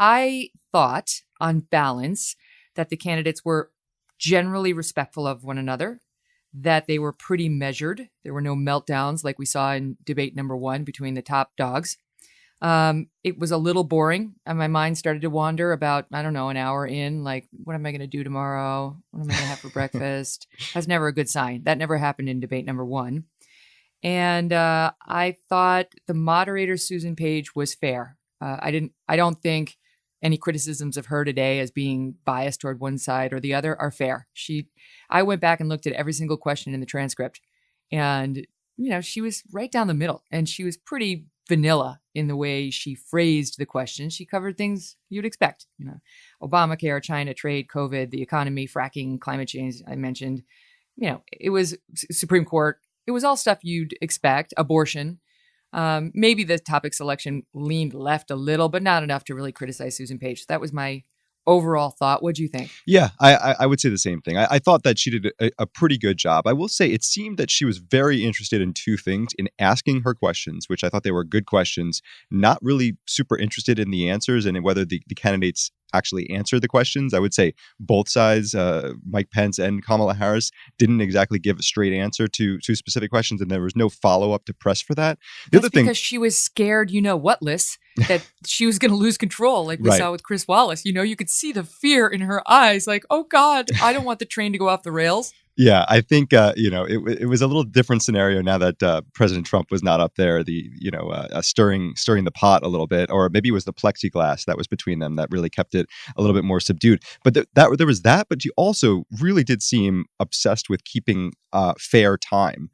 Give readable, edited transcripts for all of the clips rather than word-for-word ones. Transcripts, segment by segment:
I thought, on balance, that the candidates were generally respectful of one another, that they were pretty measured. There were no meltdowns like we saw in debate number one between the top dogs. It was a little boring, and my mind started to wander about, I don't know, an hour in, like, what am I going to do tomorrow? What am I going to have for breakfast? That's never a good sign. That never happened in debate number one. And I thought the moderator, Susan Page, was fair. I don't think any criticisms of her today as being biased toward one side or the other are fair. I went back and looked at every single question in the transcript, and she was right down the middle, and she was pretty vanilla in the way she phrased the questions. She covered things you'd expect, Obamacare, China, trade, COVID, the economy, fracking, climate change. I mentioned, it was Supreme Court. It was all stuff you'd expect. Abortion. Maybe the topic selection leaned left a little, but not enough to really criticize Susan Page. So that was my overall thought. What'd you think? Yeah, I would say the same thing. I thought that she did a pretty good job. I will say it seemed that she was very interested in two things: in asking her questions, which I thought they were good questions, not really super interested in the answers and in whether the candidates actually answered the questions. I would say both sides, Mike Pence and Kamala Harris, didn't exactly give a straight answer to specific questions, and there was no follow-up to press for that. That's because she was scared, Liz, that she was going to lose control, like we saw with Chris Wallace. You could see the fear in her eyes, like, oh God, I don't want the train to go off the rails. Yeah, I think it was a little different scenario now that President Trump was not up there. Stirring the pot a little bit, or maybe it was the plexiglass that was between them that really kept it a little bit more subdued. But there was that. But she also really did seem obsessed with keeping fair time,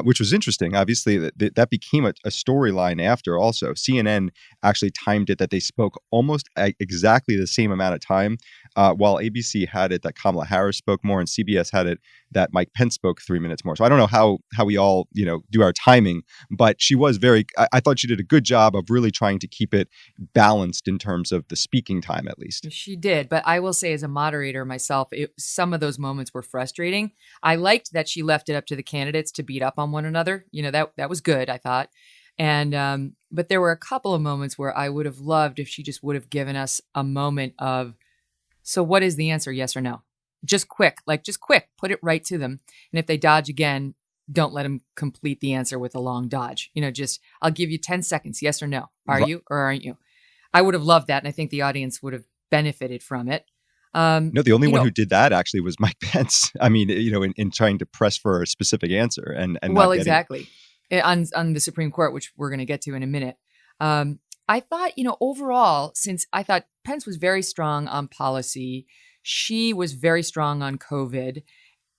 which was interesting. Obviously, that became a storyline after. Also, CNN actually timed it that they spoke almost exactly the same amount of time, while ABC had it that Kamala Harris spoke more, and CBS had it that Mike Pence spoke 3 minutes more. So I don't know how we all, do our timing, but she was I thought she did a good job of really trying to keep it balanced in terms of the speaking time, at least. She did. But I will say, as a moderator myself, some of those moments were frustrating. I liked that she left it up to the candidates to beat up on one another. That was good, I thought. And, but there were a couple of moments where I would have loved if she just would have given us a moment of, so what is the answer? Yes or no? Just quick, put it right to them. And if they dodge again, don't let them complete the answer with a long dodge. I'll give you 10 seconds. Yes or no? Are you or aren't you? I would have loved that. And I think the audience would have benefited from it. No, the only one who did that actually was Mike Pence. I mean, in trying to press for a specific answer and well, exactly. On the Supreme Court, which we're going to get to in a minute. I thought, overall, since I thought Pence was very strong on policy, she was very strong on COVID.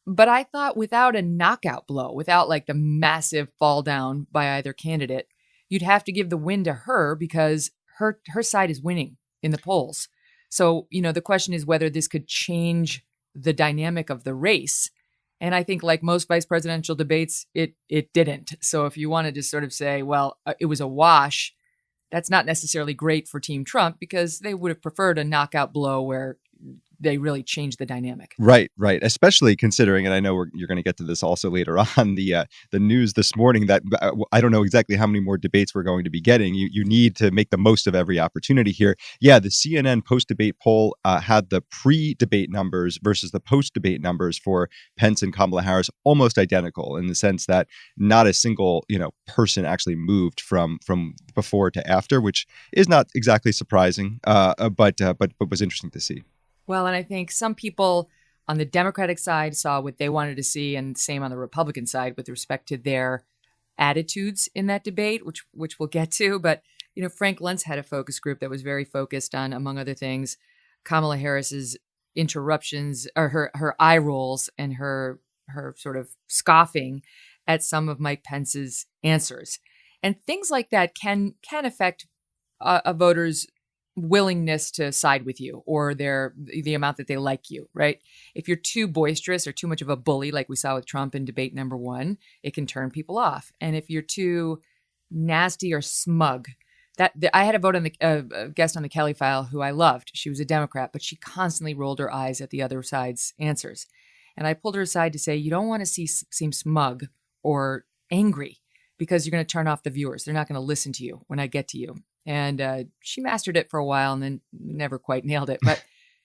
But I thought without a knockout blow, without like the massive fall down by either candidate, you'd have to give the win to her because her side is winning in the polls. So, the question is whether this could change the dynamic of the race. And I think like most vice presidential debates, it didn't. So if you wanted to sort of say, well, it was a wash, that's not necessarily great for Team Trump because they would have preferred a knockout blow where they really changed the dynamic. Right. Especially considering, and I know you're going to get to this also later on, the news this morning that I don't know exactly how many more debates we're going to be getting. You need to make the most of every opportunity here. Yeah, the CNN post-debate poll had the pre-debate numbers versus the post-debate numbers for Pence and Kamala Harris almost identical in the sense that not a single person actually moved from before to after, which is not exactly surprising, but was interesting to see. Well, and I think some people on the Democratic side saw what they wanted to see, and same on the Republican side with respect to their attitudes in that debate, which we'll get to. But, Frank Luntz had a focus group that was very focused on, among other things, Kamala Harris's interruptions or her eye rolls and her sort of scoffing at some of Mike Pence's answers. And things like that can affect a voter's willingness to side with you or the amount that they like you, right? If you're too boisterous or too much of a bully, like we saw with Trump in debate number one, it can turn people off. And if you're too nasty or smug, I had a guest on the Kelly File who I loved. She was a Democrat, but she constantly rolled her eyes at the other side's answers. And I pulled her aside to say, you don't want to seem smug or angry because you're going to turn off the viewers. They're not going to listen to you when I get to you. And she mastered it for a while and then never quite nailed it. But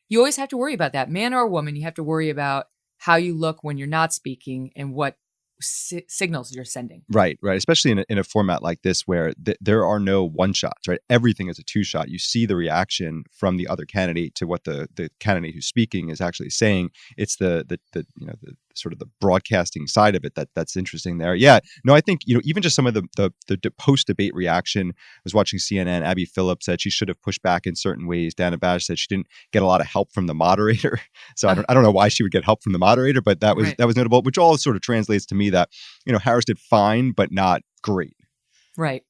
you always have to worry about that. Man or woman, you have to worry about how you look when you're not speaking and what signals you're sending. Right, right. Especially in a format like this where there are no one shots, right? Everything is a two shot. You see the reaction from the other candidate to what the candidate who's speaking is actually saying. It's the sort of the broadcasting side of it that's interesting there. Yeah. No, I think, even just some of the post debate reaction. I was watching CNN. Abby Phillip said she should have pushed back in certain ways. Dana Bash said she didn't get a lot of help from the moderator. So I don't know why she would get help from the moderator, but that was notable, which all sort of translates to me that, Harris did fine, but not great. Right.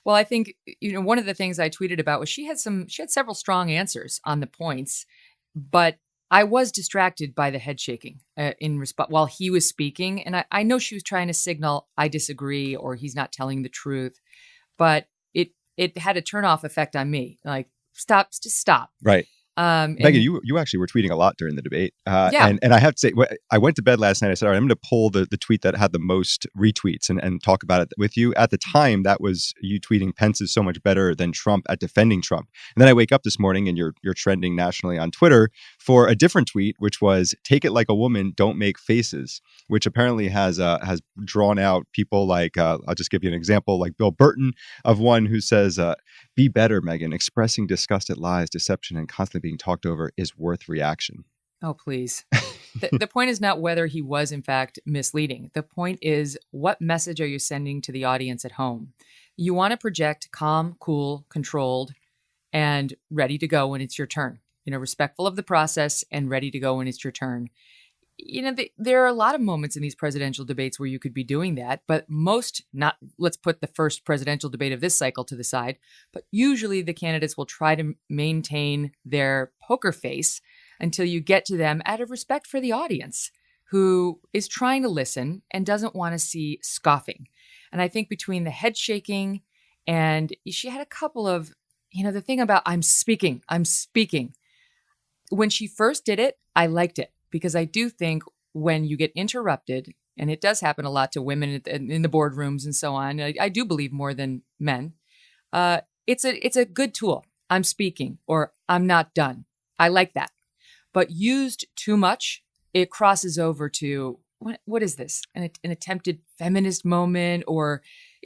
Well, I think, one of the things I tweeted about was she had several strong answers on the points, but I was distracted by the head shaking in response while he was speaking. And I know she was trying to signal, I disagree, or he's not telling the truth, but it had a turnoff effect on me. Like, just stop. Right. Megyn, you actually were tweeting a lot during the debate. Yeah. And I have to say, I went to bed last night. I said, all right, I'm going to pull the tweet that had the most retweets and talk about it with you. At the time, that was you tweeting Pence is so much better than Trump at defending Trump. And then I wake up this morning and you're trending nationally on Twitter for a different tweet, which was take it like a woman, don't make faces, which apparently has drawn out people like, I'll just give you an example, like Bill Burton of one who says, be better, Megyn. Expressing disgust at lies, deception, and constantly being talked over is worth reaction. Oh, please. The point is not whether he was, in fact, misleading. The point is, what message are you sending to the audience at home? You want to project calm, cool, controlled, and ready to go when it's your turn. Respectful of the process and ready to go when it's your turn. There are a lot of moments in these presidential debates where you could be doing that, but let's put the first presidential debate of this cycle to the side, but usually the candidates will try to maintain their poker face until you get to them out of respect for the audience who is trying to listen and doesn't want to see scoffing. And I think between the head shaking and she had a couple of, the thing about I'm speaking. When she first did it, I liked it. Because I do think when you get interrupted, and it does happen a lot to women in the boardrooms and so on, I do believe more than men, it's a good tool. I'm speaking or I'm not done. I like that. But used too much, it crosses over to, what is this? An attempted feminist moment, or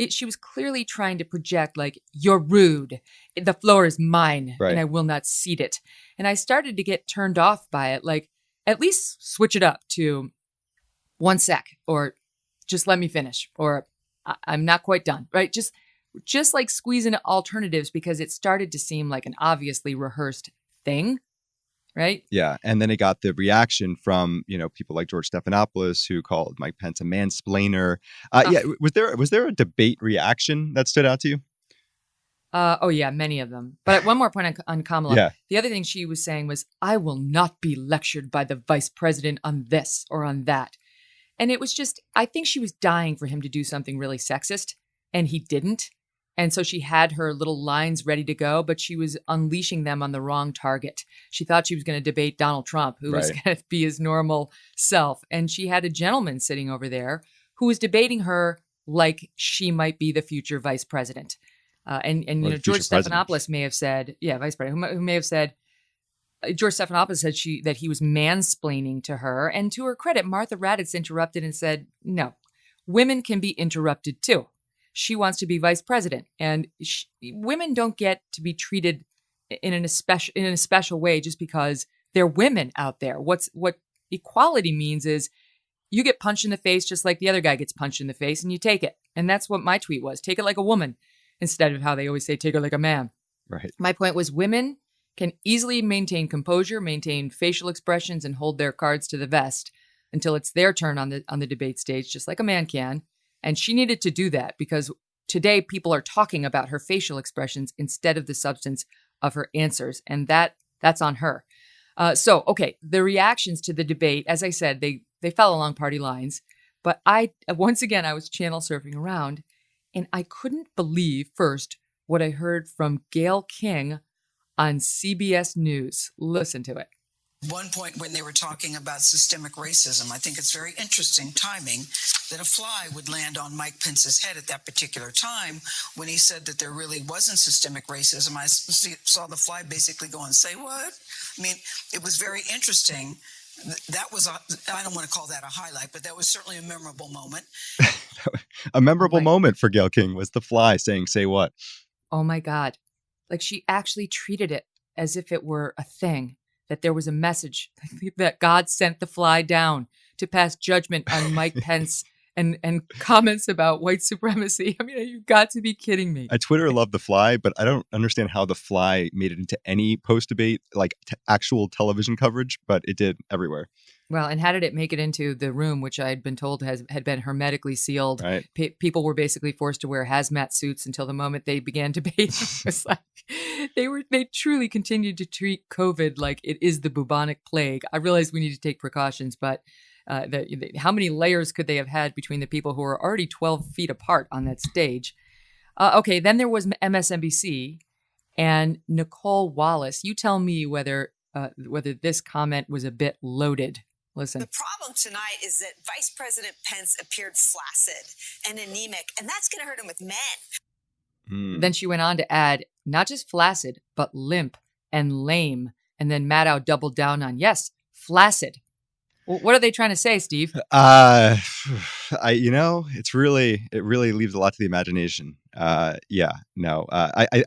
she was clearly trying to project like, you're rude. The floor is mine and I will not cede it. And I started to get turned off by it. Like, at least switch it up to 1 sec, or just let me finish, or I'm not quite done, right? Just like squeeze in alternatives because it started to seem like an obviously rehearsed thing, right? Yeah, and then it got the reaction from people like George Stephanopoulos who called Mike Pence a mansplainer. Yeah, was there a debate reaction that stood out to you? Oh, yeah, many of them. But one more point on Kamala. Yeah. The other thing she was saying was, I will not be lectured by the vice president on this or on that. And it was just, I think she was dying for him to do something really sexist, and he didn't. And so she had her little lines ready to go, but she was unleashing them on the wrong target. She thought she was going to debate Donald Trump, who was going to be his normal self. And she had a gentleman sitting over there who was debating her like she might be the future vice president. George Stephanopoulos may have said, vice president, who may have said, George Stephanopoulos said that he was mansplaining to her. And to her credit, Martha Raddatz interrupted and said, no, women can be interrupted too. She wants to be vice president, and women don't get to be treated in a special way just because they're women out there. What equality means is you get punched in the face just like the other guy gets punched in the face, and you take it. And that's what my tweet was: take it like a woman, instead of how they always say, take it like a man. Right. My point was women can easily maintain composure, maintain facial expressions, and hold their cards to the vest until it's their turn on the debate stage, just like a man can. And she needed to do that because today people are talking about her facial expressions instead of the substance of her answers. And that's on her. The reactions to the debate, as I said, they fell along party lines. But I was channel surfing around, and I couldn't believe first what I heard from Gayle King on CBS News. Listen to it. One point when they were talking about systemic racism, I think it's very interesting timing that a fly would land on Mike Pence's head at that particular time when he said that there really wasn't systemic racism. I saw the fly basically go and say, what? I mean, it was very interesting. That was, I don't want to call that a highlight, but that was certainly a memorable moment. A memorable moment for Gayle King was the fly saying, say what? Oh my God. Like she actually treated it as if it were a thing, that there was a message that God sent the fly down to pass judgment on Mike Pence and comments about white supremacy. I mean, you've got to be kidding me. Twitter loved the fly, but I don't understand how the fly made it into any post-debate, like actual television coverage, but it did everywhere. Well, and how did it make it into the room, which I had been told had been hermetically sealed? Right. People were basically forced to wear hazmat suits until the moment they began debating. It was like they truly continued to treat COVID like it is the bubonic plague. I realize we need to take precautions, but how many layers could they have had between the people who were already 12 feet apart on that stage? Okay, then there was MSNBC and Nicole Wallace. You tell me whether this comment was a bit loaded. Listen. The problem tonight is that Vice President Pence appeared flaccid and anemic, and that's going to hurt him with men. Then she went on to add, not just flaccid, but limp and lame. And then Maddow doubled down on, yes, flaccid. Well, what are they trying to say, Steve? It really leaves a lot to the imagination. I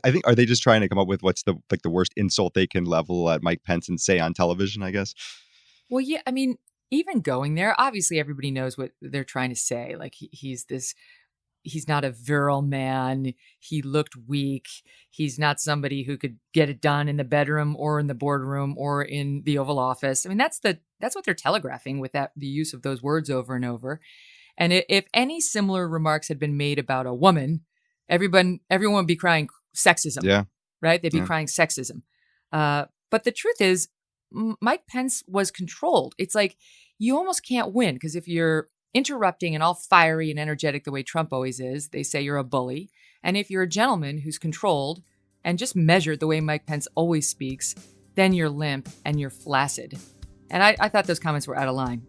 think, are they just trying to come up with what's the worst insult they can level at Mike Pence and say on television, I guess? Well, yeah, I mean, even going there, obviously everybody knows what they're trying to say. Like he's not a virile man. He looked weak. He's not somebody who could get it done in the bedroom or in the boardroom or in the Oval Office. I mean, that's what they're telegraphing with the use of those words over and over. And if any similar remarks had been made about a woman, everyone would be crying sexism. Yeah. Right? They'd be crying sexism. But the truth is, Mike Pence was controlled. It's like you almost can't win because if you're interrupting and all fiery and energetic the way Trump always is, they say you're a bully. And if you're a gentleman who's controlled and just measured the way Mike Pence always speaks, then you're limp and you're flaccid. And I thought those comments were out of line.